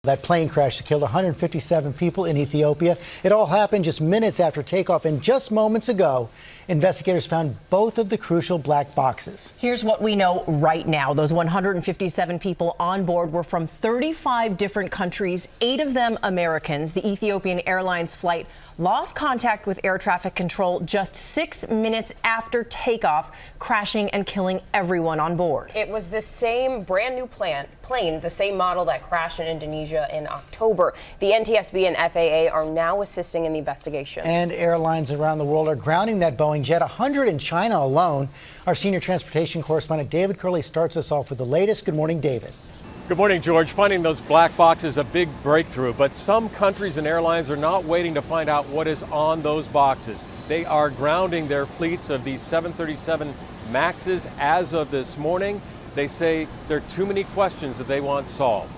That plane crash that killed 157 people in Ethiopia. It all happened just minutes after takeoff, and just moments ago, investigators found both of the crucial black boxes. Here's what we know right now. Those 157 people on board were from 35 different countries, 8 of them Americans. The Ethiopian Airlines flight lost contact with air traffic control just 6 minutes after takeoff, crashing and killing everyone on board. It was the same brand new plane, the same model that crashed in Indonesia in October. The NTSB and FAA are now assisting in the investigation. And airlines around the world are grounding that Boeing jet, 100 in China alone. Our senior transportation correspondent David Curley starts us off with the latest. Good morning, David. Good morning, George. Finding those black boxes a big breakthrough, but some countries and airlines are not waiting to find out what is on those boxes. They are grounding their fleets of these 737 MAXs as of this morning. They say there are too many questions that they want solved.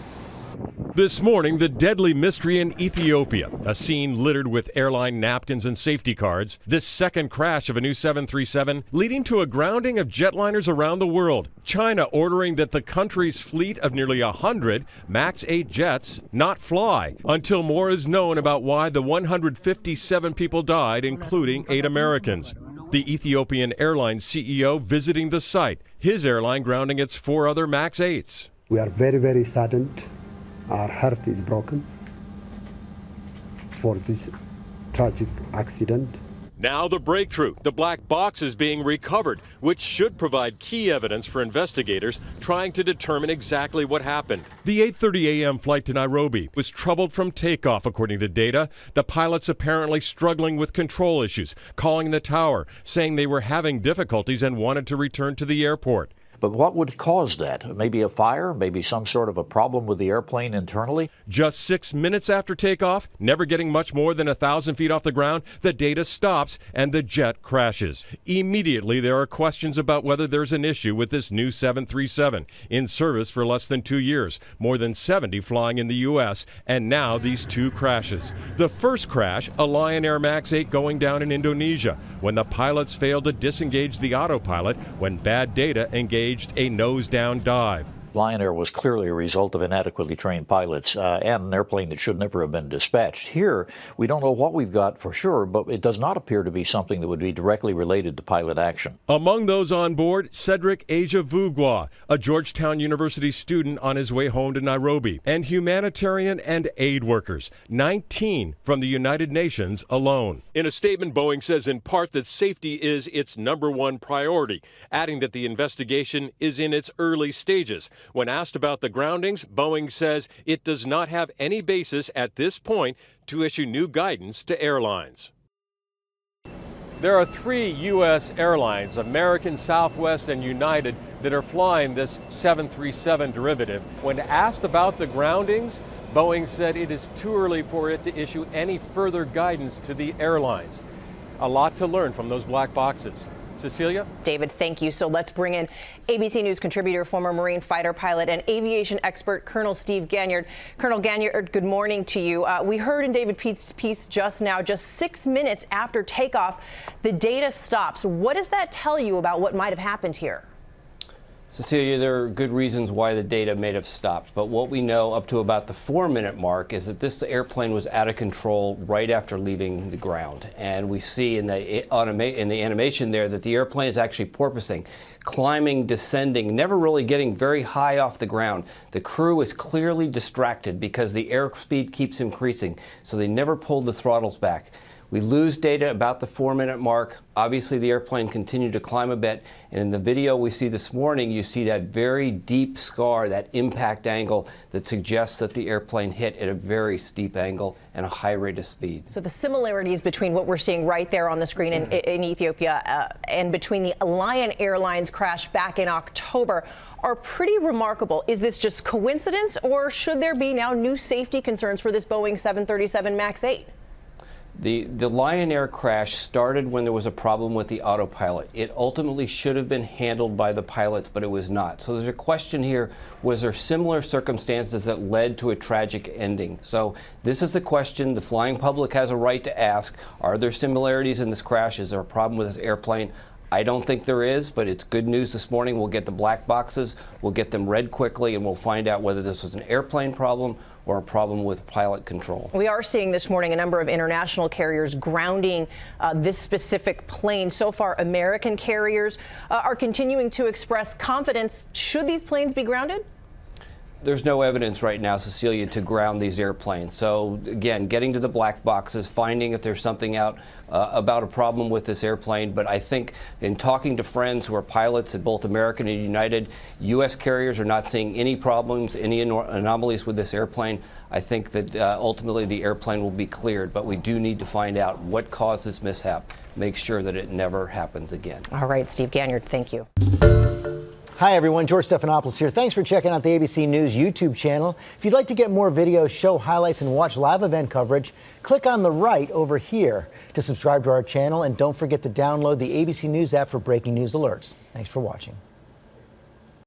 This morning, the deadly mystery in Ethiopia, a scene littered with airline napkins and safety cards. This second crash of a new 737 leading to a grounding of jetliners around the world. China ordering that the country's fleet of nearly 100 MAX 8 jets not fly until more is known about why the 157 people died, including 8 Americans. The Ethiopian Airlines CEO visiting the site, his airline grounding its 4 other MAX 8s. We are very, very saddened. Our heart is broken for this tragic accident. Now the breakthrough, the black box is being recovered, which should provide key evidence for investigators trying to determine exactly what happened. The 8:30 a.m. flight to Nairobi was troubled from takeoff, according to data. The pilots apparently struggling with control issues, calling the tower, saying they were having difficulties and wanted to return to the airport. But what would cause that? Maybe a fire? Maybe some sort of a problem with the airplane internally? Just 6 minutes after takeoff, never getting much more than 1,000 feet off the ground, the data stops and the jet crashes. Immediately, there are questions about whether there's an issue with this new 737, in service for less than 2 years, more than 70 flying in the U.S., and now these 2 crashes. The first crash, a Lion Air MAX 8 going down in Indonesia, when the pilots failed to disengage the autopilot when bad data engaged a nose-down dive. Lion Air was clearly a result of inadequately trained pilots and an airplane that should never have been dispatched. Here, we don't know what we've got for sure, but it does not appear to be something that would be directly related to pilot action. Among those on board, Cedric Ejavugwa, a Georgetown University student on his way home to Nairobi, and humanitarian and aid workers, 19 from the United Nations alone. In a statement, Boeing says in part that safety is its #1 priority, adding that the investigation is in its early stages. When asked about the groundings, Boeing says it does not have any basis at this point to issue new guidance to airlines. There are 3 U.S. airlines, American, Southwest, and United, that are flying this 737 derivative. When asked about the groundings, Boeing said it is too early for it to issue any further guidance to the airlines. A lot to learn from those black boxes. Cecilia? David, thank you. So let's bring in ABC News contributor, former Marine fighter pilot, and aviation expert, Colonel Steve Ganyard. Colonel Ganyard, good morning to you. We heard in David Pete's piece just now, just 6 minutes after takeoff, the data stops. What does that tell you about what might have happened here? Cecilia, there are good reasons why the data may have stopped, but what we know up to about the 4-minute mark is that this airplane was out of control right after leaving the ground. And we see in the animation there that the airplane is actually porpoising, climbing, descending, never really getting very high off the ground. The crew is clearly distracted because the airspeed keeps increasing, so they never pulled the throttles back. We lose data about the 4-minute mark. Obviously, the airplane continued to climb a bit. And in the video we see this morning, you see that very deep scar, that impact angle that suggests that the airplane hit at a very steep angle and a high rate of speed. So the similarities between what we're seeing right there on the screen in Ethiopia and between the Lion Airlines crash back in October are pretty remarkable. Is this just coincidence, or should there be now new safety concerns for this Boeing 737 MAX 8? The Lion Air crash started when there was a problem with the autopilot. It ultimately should have been handled by the pilots, but it was not. So there's a question here, was there similar circumstances that led to a tragic ending? So this is the question the flying public has a right to ask. Are there similarities in this crash? Is there a problem with this airplane? I don't think there is, but it's good news this morning. We'll get the black boxes, we'll get them read quickly, and we'll find out whether this was an airplane problem or a problem with pilot control. We are seeing this morning a number of international carriers grounding this specific plane. So far, American carriers are continuing to express confidence. Should these planes be grounded? There's no evidence right now, Cecilia, to ground these airplanes. So again, getting to the black boxes, finding if there's something out about a problem with this airplane. But I think in talking to friends who are pilots at both American and United, U.S. carriers are not seeing any problems, any anomalies with this airplane. I think that ultimately the airplane will be cleared, but we do need to find out what caused this mishap, make sure that it never happens again. All right, Steve Ganyard, thank you. Hi, everyone. George Stephanopoulos here. Thanks for checking out the ABC News YouTube channel. If you'd like to get more videos, show highlights, and watch live event coverage, click on the right over here to subscribe to our channel. And don't forget to download the ABC News app for breaking news alerts. Thanks for watching.